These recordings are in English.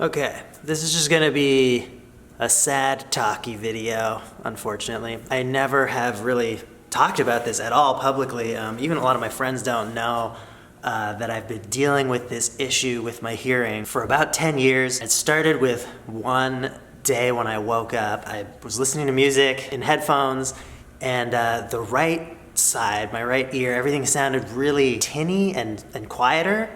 Okay, this is just gonna be a sad talky video, unfortunately. I never have really talked about this at all publicly. Even a lot of my friends don't know that I've been dealing with this issue with my hearing for about 10 years. It started with one day when I woke up. I was listening to music in headphones, and the right side, my right ear, everything sounded really tinny and quieter.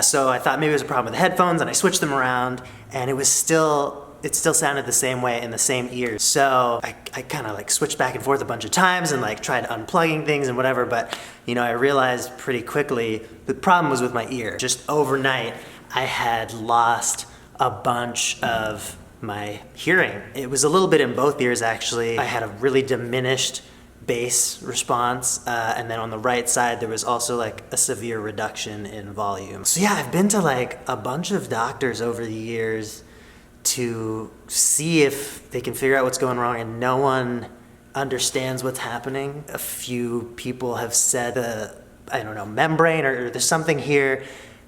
So I thought maybe it was a problem with the headphones, and I switched them around, and it still sounded the same way in the same ear. So I kind of like switched back and forth a bunch of times and like tried unplugging things and whatever, but I realized pretty quickly the problem was with my ear. Just overnight, I had lost a bunch of my hearing. It was a little bit in both ears actually. I had a really diminished bass response, and then on the right side there was also like a severe reduction in volume. So yeah, I've been to like a bunch of doctors over the years to see if they can figure out what's going wrong, and no one understands what's happening. A few people have said I don't know, membrane or there's something here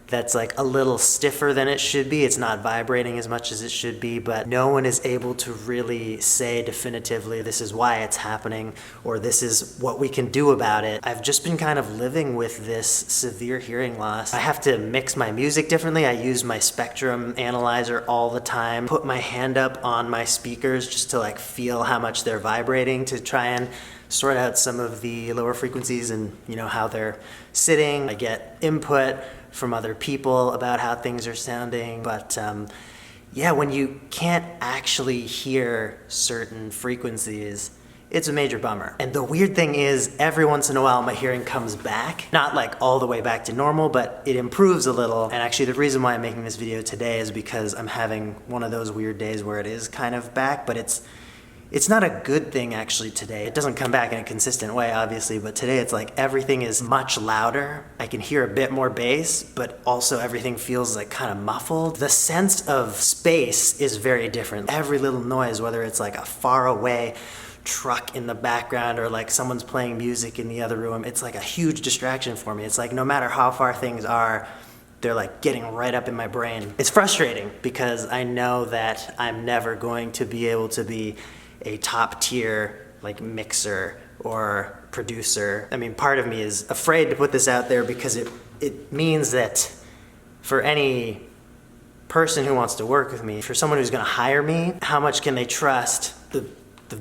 that's like a little stiffer than it should be. It's not vibrating as much as it should be, but no one is able to really say definitively this is why it's happening or this is what we can do about it. I've just been kind of living with this severe hearing loss. I have to mix my music differently. I use my spectrum analyzer all the time, put my hand up on my speakers just to like feel how much they're vibrating to try and sort out some of the lower frequencies and how they're sitting. I get input from other people about how things are sounding, but yeah, when you can't actually hear certain frequencies, it's a major bummer. And the weird thing is, every once in a while my hearing comes back. Not like all the way back to normal, but it improves a little. And actually the reason why I'm making this video today is because I'm having one of those weird days where it is kind of back, but it's not a good thing actually today. It doesn't come back in a consistent way, obviously, but today it's like everything is much louder. I can hear a bit more bass, but also everything feels like kind of muffled. The sense of space is very different. Every little noise, whether it's like a far away truck in the background or like someone's playing music in the other room, it's like a huge distraction for me. It's like no matter how far things are, they're like getting right up in my brain. It's frustrating because I know that I'm never going to be able to be a top tier like mixer or producer. I mean, part of me is afraid to put this out there because it means that for any person who wants to work with me, for someone who's gonna hire me, how much can they trust the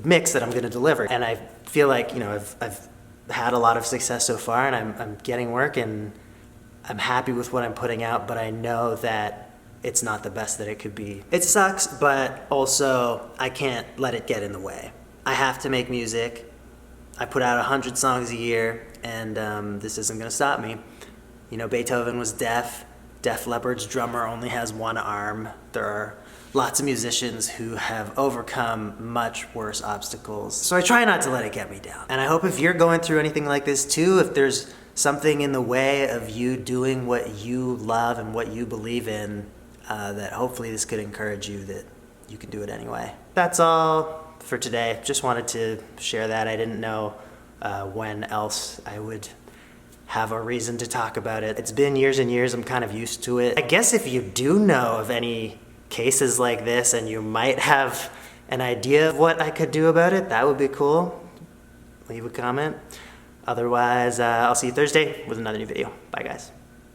mix that I'm gonna deliver? And I feel like I've had a lot of success so far, and I'm getting work, and I'm happy with what I'm putting out, but I know that it's not the best that it could be. It sucks, but also I can't let it get in the way. I have to make music. I put out 100 songs a year, and this isn't gonna stop me. Beethoven was deaf. Def Leppard's drummer only has one arm. There are lots of musicians who have overcome much worse obstacles. So I try not to let it get me down. And I hope if you're going through anything like this too, if there's something in the way of you doing what you love and what you believe in, that hopefully this could encourage you that you can do it anyway. That's all for today. Just wanted to share that. I didn't know when else I would have a reason to talk about it. It's been years and years. I'm kind of used to it. I guess if you do know of any cases like this and you might have an idea of what I could do about it, that would be cool. Leave a comment. Otherwise, I'll see you Thursday with another new video. Bye, guys.